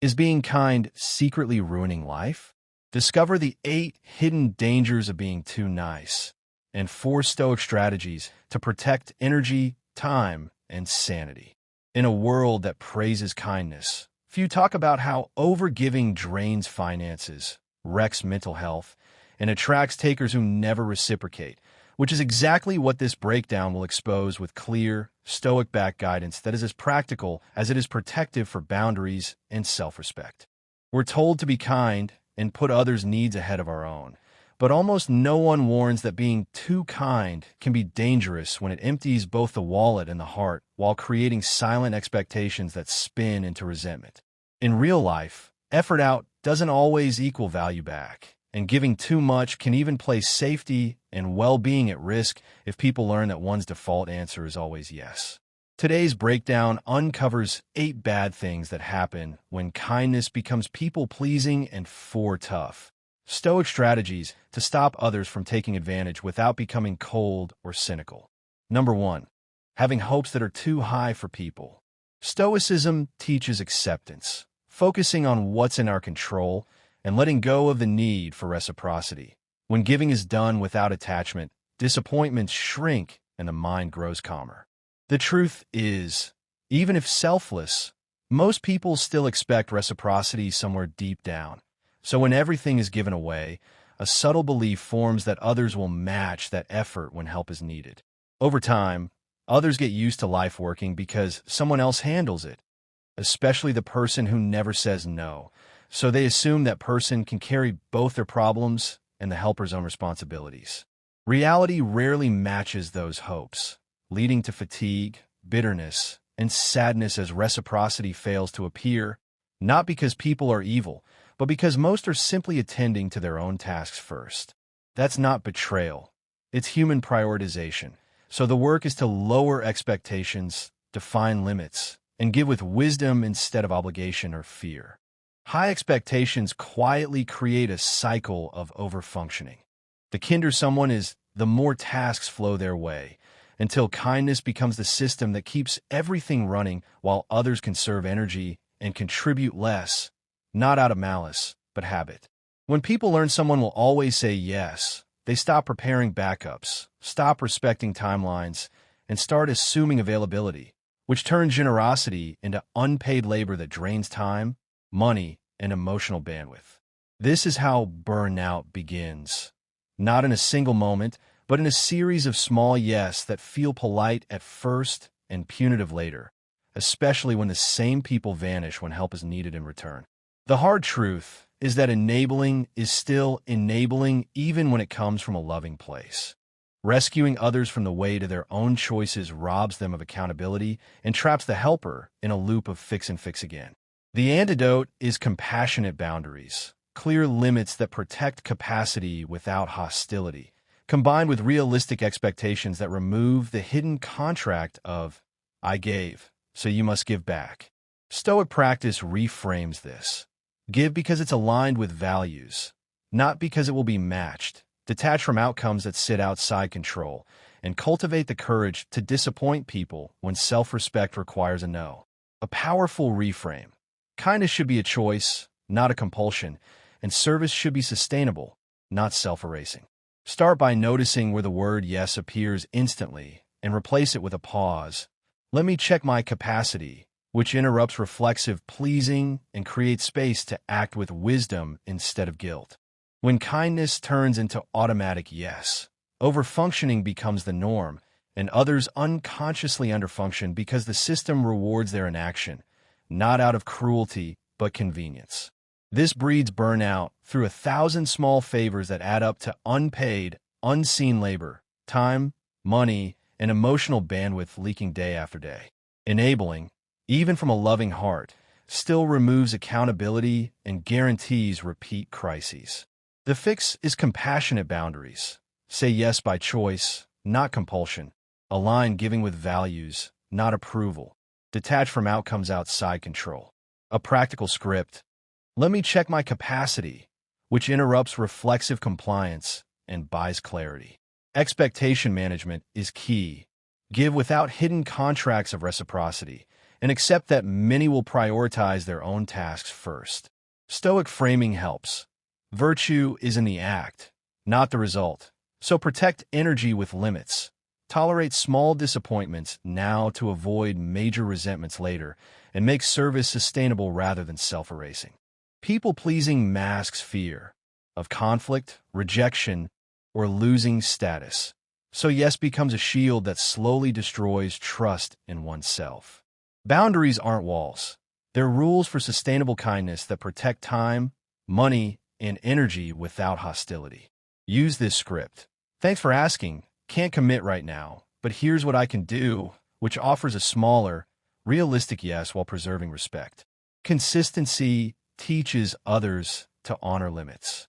Is being kind secretly ruining life? Discover the 8 hidden dangers of being too nice and 4 Stoic strategies to protect energy, time, and sanity. In a world that praises kindness, few talk about how overgiving drains finances, wrecks mental health, and attracts takers who never reciprocate, which is exactly what this breakdown will expose with clear, Stoic-backed guidance that is as practical as it is protective for boundaries and self-respect. We're told to be kind and put others' needs ahead of our own, but almost no one warns that being too kind can be dangerous when it empties both the wallet and the heart while creating silent expectations that spin into resentment. In real life, effort out doesn't always equal value back, and giving too much can even place safety and well-being at risk if people learn that one's default answer is always yes. Today's breakdown uncovers 8 bad things that happen when kindness becomes people-pleasing and for tough. Stoic strategies to stop others from taking advantage without becoming cold or cynical. Number 1. Having hopes that are too high for people. Stoicism teaches acceptance, focusing on what's in our control and letting go of the need for reciprocity. When giving is done without attachment, disappointments shrink and the mind grows calmer. The truth is, even if selfless, most people still expect reciprocity somewhere deep down. So when everything is given away, a subtle belief forms that others will match that effort when help is needed. Over time, others get used to life working because someone else handles it, especially the person who never says no. So they assume that person can carry both their problems and the helper's own responsibilities. Reality rarely matches those hopes, leading to fatigue, bitterness, and sadness as reciprocity fails to appear, not because people are evil, but because most are simply attending to their own tasks first. That's not betrayal. It's human prioritization. So the work is to lower expectations, define limits, and give with wisdom instead of obligation or fear. High expectations quietly create a cycle of overfunctioning. The kinder someone is, the more tasks flow their way, until kindness becomes the system that keeps everything running while others conserve energy and contribute less, not out of malice, but habit. When people learn someone will always say yes, they stop preparing backups, stop respecting timelines, and start assuming availability, which turns generosity into unpaid labor that drains time, money, and emotional bandwidth. This is how burnout begins. Not in a single moment, but in a series of small yes that feel polite at first and punitive later, especially when the same people vanish when help is needed in return. The hard truth is that enabling is still enabling even when it comes from a loving place. Rescuing others from the weight of their own choices robs them of accountability and traps the helper in a loop of fix and fix again. The antidote is compassionate boundaries, clear limits that protect capacity without hostility, combined with realistic expectations that remove the hidden contract of, I gave, so you must give back. Stoic practice reframes this. Give because it's aligned with values, not because it will be matched. Detach from outcomes that sit outside control, and cultivate the courage to disappoint people when self-respect requires a no. A powerful reframe. Kindness should be a choice, not a compulsion, and service should be sustainable, not self-erasing. Start by noticing where the word yes appears instantly and replace it with a pause. Let me check my capacity, which interrupts reflexive pleasing and creates space to act with wisdom instead of guilt. When kindness turns into automatic yes, overfunctioning becomes the norm, and others unconsciously underfunction because the system rewards their inaction, not out of cruelty, but convenience. This breeds burnout through 1,000 small favors that add up to unpaid, unseen labor, time, money, and emotional bandwidth leaking day after day. Enabling, even from a loving heart, still removes accountability and guarantees repeat crises. The fix is compassionate boundaries. Say yes by choice, not compulsion. Align giving with values, not approval. Detach from outcomes outside control. A practical script. Let me check my capacity, which interrupts reflexive compliance and buys clarity. Expectation management is key. Give without hidden contracts of reciprocity, and accept that many will prioritize their own tasks first. Stoic framing helps. Virtue is in the act, not the result. So protect energy with limits. Tolerate small disappointments now to avoid major resentments later, and make service sustainable rather than self-erasing. People-pleasing masks fear of conflict, rejection, or losing status. So yes becomes a shield that slowly destroys trust in oneself. Boundaries aren't walls. They're rules for sustainable kindness that protect time, money, and energy without hostility. Use this script. Thanks for asking. Can't commit right now, but here's what I can do, which offers a smaller, realistic yes while preserving respect. Consistency teaches others to honor limits.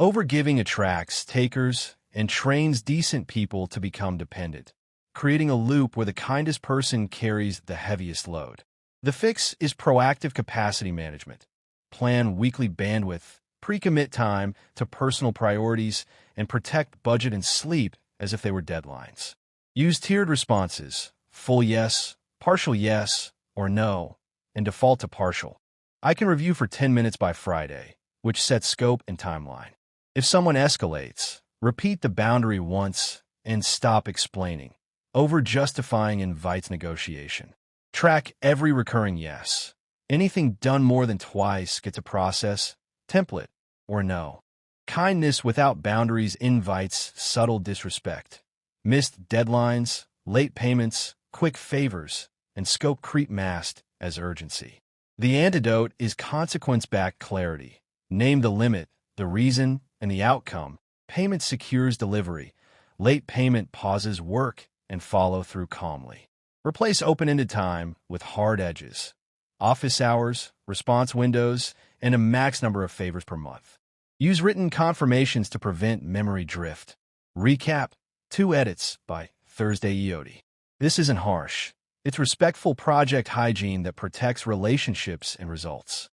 Overgiving attracts takers and trains decent people to become dependent, creating a loop where the kindest person carries the heaviest load. The fix is proactive capacity management. Plan weekly bandwidth, pre-commit time to personal priorities, and protect budget and sleep as if they were deadlines. Use tiered responses, full yes, partial yes, or no, and default to partial. I can review for 10 minutes by Friday, which sets scope and timeline. If someone escalates, repeat the boundary once and stop explaining. Over-justifying invites negotiation. Track every recurring yes. Anything done more than twice gets a process, template, or no. Kindness without boundaries invites subtle disrespect. Missed deadlines, late payments, quick favors, and scope creep masked as urgency. The antidote is consequence-backed clarity. Name the limit, the reason, and the outcome. Payment secures delivery. Late payment pauses work and follow through calmly. Replace open-ended time with hard edges. Office hours, response windows, and a max number of favors per month. Use written confirmations to prevent memory drift. Recap, 2 edits by Thursday EOD. This isn't harsh. It's respectful project hygiene that protects relationships and results.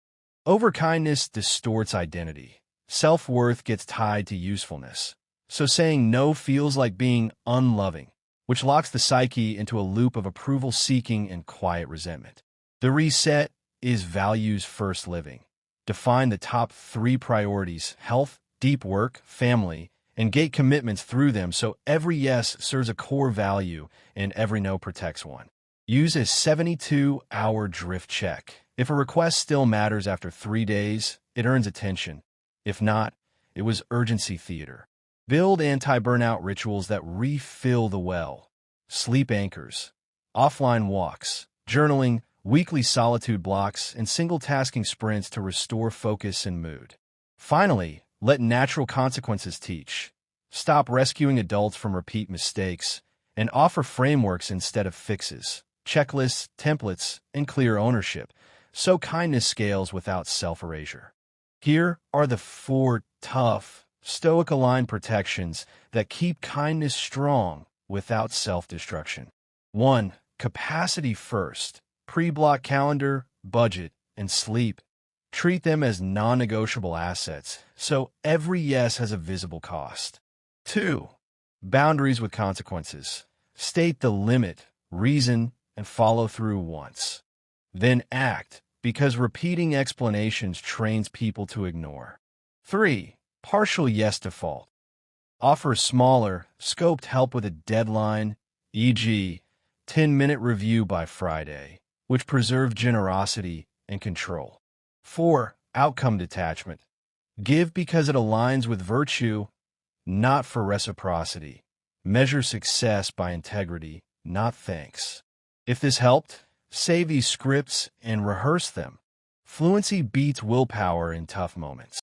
Overkindness distorts identity. Self-worth gets tied to usefulness. So saying no feels like being unloving, which locks the psyche into a loop of approval-seeking and quiet resentment. The reset is values-first living. Define the top 3 priorities: health, deep work, family, and gate commitments through them so every yes serves a core value and every no protects one. Use a 72-hour drift check. If a request still matters after 3 days, it earns attention. If not, it was urgency theater. Build anti-burnout rituals that refill the well. Sleep anchors, offline walks, journaling, weekly solitude blocks, and single-tasking sprints to restore focus and mood. Finally, let natural consequences teach. Stop rescuing adults from repeat mistakes and offer frameworks instead of fixes, checklists, templates, and clear ownership, so kindness scales without self-erasure. Here are the 4 tough, Stoic-aligned protections that keep kindness strong without self-destruction. 1. Capacity first. Pre-block calendar, budget, and sleep. Treat them as non-negotiable assets, so every yes has a visible cost. 2. Boundaries with consequences. State the limit, reason, and follow through once. Then act, because repeating explanations trains people to ignore. 3. Partial yes default. Offer smaller, scoped help with a deadline, e.g., 10-minute review by Friday, which preserve generosity and control. 4. Outcome detachment. Give because it aligns with virtue, not for reciprocity. Measure success by integrity, not thanks. If this helped, save these scripts and rehearse them. Fluency beats willpower in tough moments.